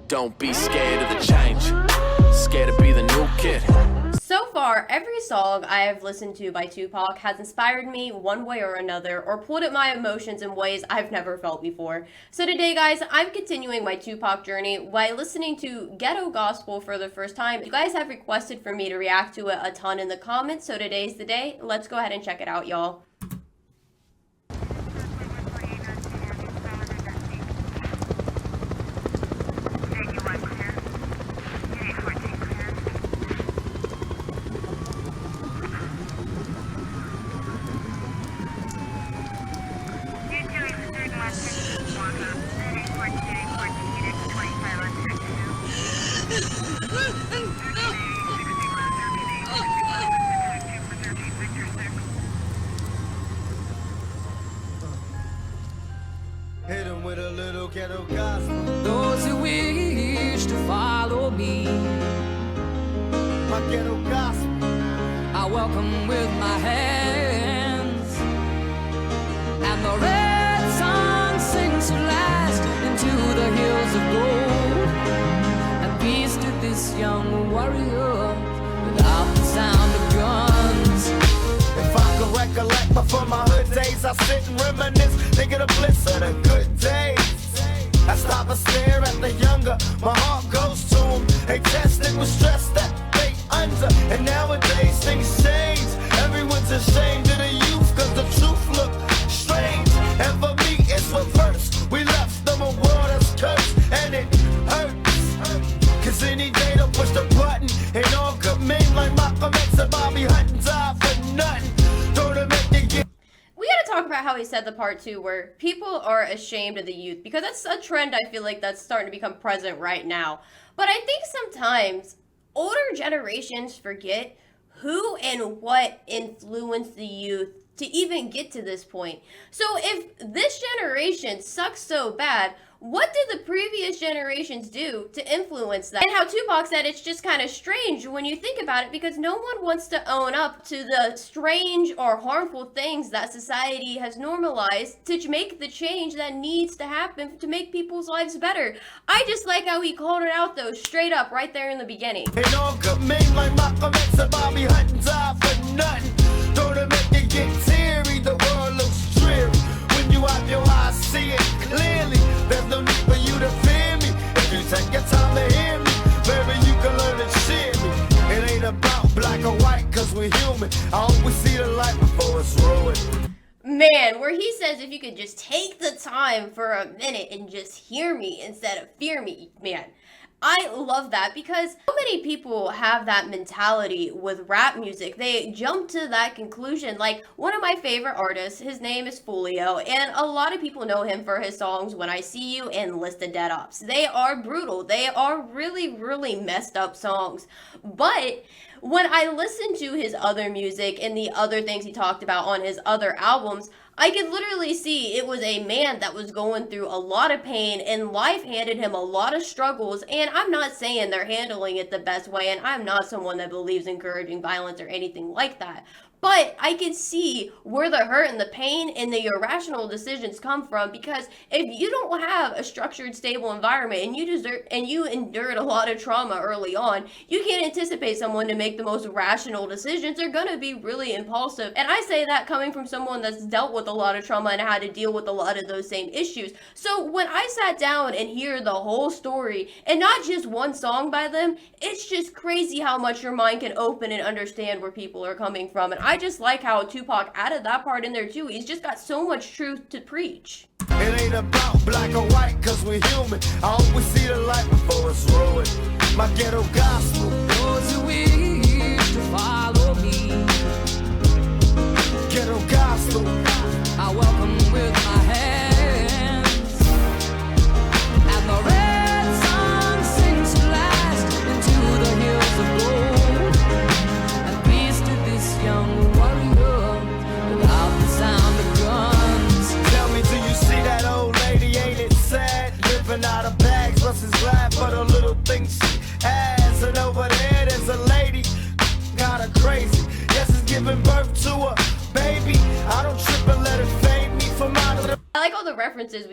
Don't be scared of the change. Scared to be the new kid. So far, every song I have listened to by Tupac has inspired me one way or another, or pulled at my emotions in ways I've never felt before. So today, guys, I'm continuing my Tupac journey by listening to Ghetto Gospel for the first time. You guys have requested for me to react to it a ton in the comments, so today's the day. Let's go ahead and check it out, y'all. Hit him with a little ghetto gospel. Those who wish to follow me, My ghetto gospel. I welcome with my hands. And the red sun sings to last into the hills of gold. And peace to this young warrior without the sound of guns. If I could recollect before my hood days, I sit and reminisce, think of the bliss of the good days. I stop and stare at the younger, my heart goes to them. They tested with stress that they under, and nowadays things change. Everyone's ashamed of the youth, cause the truth look strange. And for me it's reverse, we left them a world that's cursed, and it hurts. Cause any day they'll push the button, and all good men like Malcolm X and Bobby Hutton die for nothing. Don't make you get. We gotta talk about how he said the part two where people are ashamed of the youth, because that's a trend I feel like that's starting to become present right now. But I think sometimes older generations forget who and what influenced the youth to even get to this point. So if this generation sucks so bad, what did the previous generations do to influence that? And how Tupac said it's just kind of strange when you think about it, because no one wants to own up to the strange or harmful things that society has normalized to make the change that needs to happen to make people's lives better. I just like how he called it out though, straight up right there in the beginning. And all good men like Malcolm X and Bobby Hutton die for nothing. Don't make you get teary, the world looks dreary. When you have your eyes, see it clearly. There's no need for you to fear me. If you take your time to hear me, baby, you can learn to cheer me. It ain't about black or white, cause we're human. I always see the light before it's ruined. Man, where he says if you could just take the time for a minute and just hear me instead of fear me, man. I love that, because so many people have that mentality with rap music. They jump to that conclusion. Like, one of my favorite artists, his name is Folio, and a lot of people know him for his songs When I See You and List of Dead Ops. They are brutal. They are really, really messed up songs. But when I listen to his other music and the other things he talked about on his other albums, I could literally see it was a man that was going through a lot of pain, and life handed him a lot of struggles. And I'm not saying they're handling it the best way, and I'm not someone that believes encouraging violence or anything like that. But I can see where the hurt and the pain and the irrational decisions come from, because if you don't have a structured, stable environment and you endured a lot of trauma early on, you can't anticipate someone to make the most rational decisions. They're going to be really impulsive. And I say that coming from someone that's dealt with a lot of trauma and had to deal with a lot of those same issues. So when I sat down and hear the whole story and not just one song by them, it's just crazy how much your mind can open and understand where people are coming from. And I just like how Tupac added that part in there too. He's just got so much truth to preach. It ain't about black or white, cause we're human. I always see the light before it's ruined. My ghetto gospel. those who wish to follow me, Ghetto gospel. I welcome with my hands. And the red sun sings to last into the hills of gold. And peace to this young warrior without the sound of guns. Tell me, do you see that old lady? Ain't it sad? Living out of bags, Russ is glad for the little things she has. And over there, there's a lady got a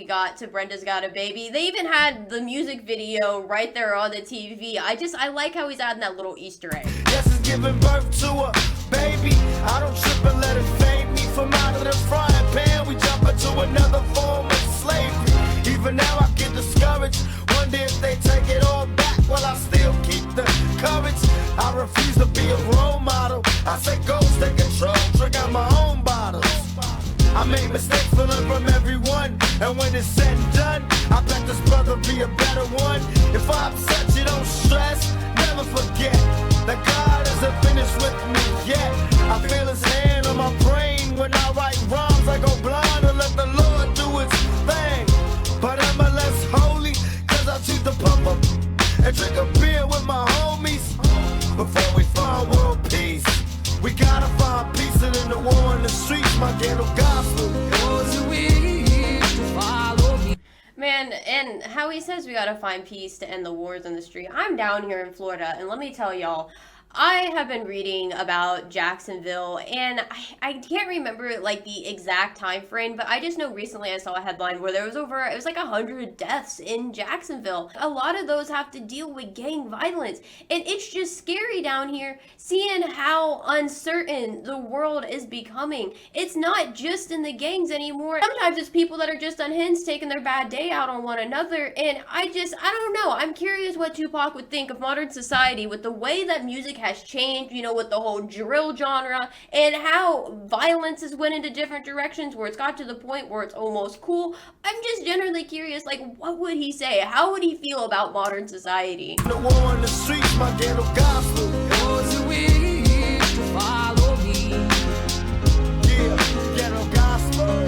we got to Brenda's Got a Baby. They even had the music video right there on the TV. I like how he's adding that little Easter egg. Yes, it's giving birth to a baby. I don't trip and let it fade me from out of the frying pan. We jump into another form of slavery. Even now I get discouraged. Wonder if they take it all back while I still keep the courage. I refuse to be a role model. I say go, take control, drink out my own bottles. I make mistakes to learn from everyone, and when it's said and done, I bet this brother be a better one. If I upset you, don't stress, never forget that God isn't finished with me yet. I feel his hand on my brain when I write rhymes. I go blind and let the Lord do his thing. But I'm a less holy, cause I choose to pump up and drink a beer with my homies. Before we find world peace, we gotta find peace in the war in the streets, my ghetto gospel. Those who wish to follow me. Man, and how he says we gotta find peace to end the wars in the street. I'm down here in Florida, and let me tell y'all, I have been reading about Jacksonville, and I can't remember like the exact time frame, but I just know recently I saw a headline where there was it was like 100 deaths in Jacksonville. A lot of those have to deal with gang violence, and it's just scary down here seeing how uncertain the world is becoming. It's not just in the gangs anymore. Sometimes it's people that are just unhinged taking their bad day out on one another, and I don't know. I'm curious what Tupac would think of modern society with the way that music has changed, you know, with the whole drill genre and how violence has went into different directions where it's got to the point where it's almost cool. I'm just generally curious, like, what would he say? How would he feel about modern society? The war in the streets, my ghetto gospel. Those who wish to follow me. Yeah, ghetto gospel.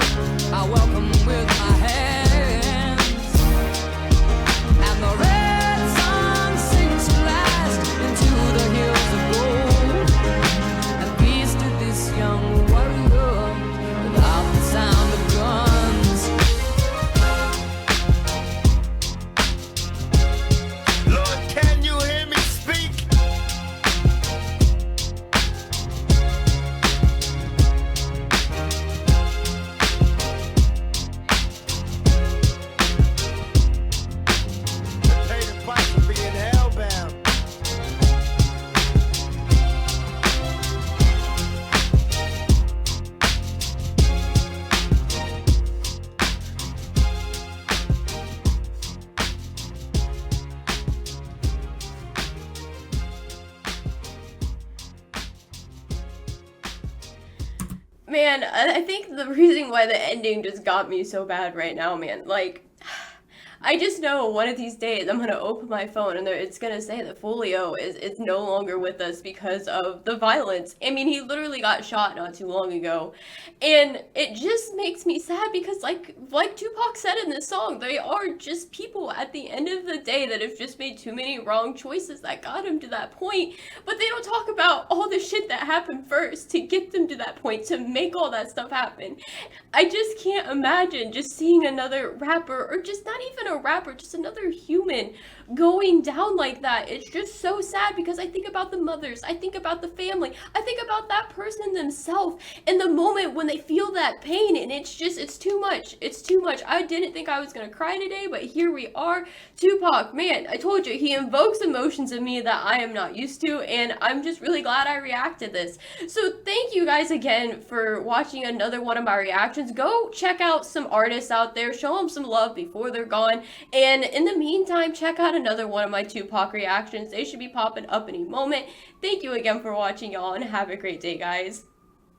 I welcome with my hands, and the red sun sinks to last into the hills of gold, and peace to this young warrior without the sound of guns. Lord, can you hear me speak? Pay the price for being hellbound. Man, I think the reason why the ending just got me so bad right now, man, like, I just know one of these days I'm gonna open my phone and it's gonna say that Folio is no longer with us because of the violence. I mean, he literally got shot not too long ago, and it just makes me sad because like Tupac said in this song, they are just people at the end of the day that have just made too many wrong choices that got him to that point. But they don't talk about all the shit that happened first to get them to that point, to make all that stuff happen. I just can't imagine just seeing another rapper, or just not even a rapper, just another human going down like that. It's just so sad because I think about the mothers, I think about the family, I think about that person themselves in the moment when they feel that pain, and it's too much. It's too much. I didn't think I was gonna cry today, but here we are. Tupac, man, I told you, he invokes emotions in me that I am not used to, and I'm just really glad I reacted this. So thank you guys again for watching another one of my reactions. Go check out some artists out there, show them some love before they're gone, and in the meantime, check out another one of my Tupac reactions. They should be popping up any moment. Thank you again for watching, y'all, and have a great day, guys.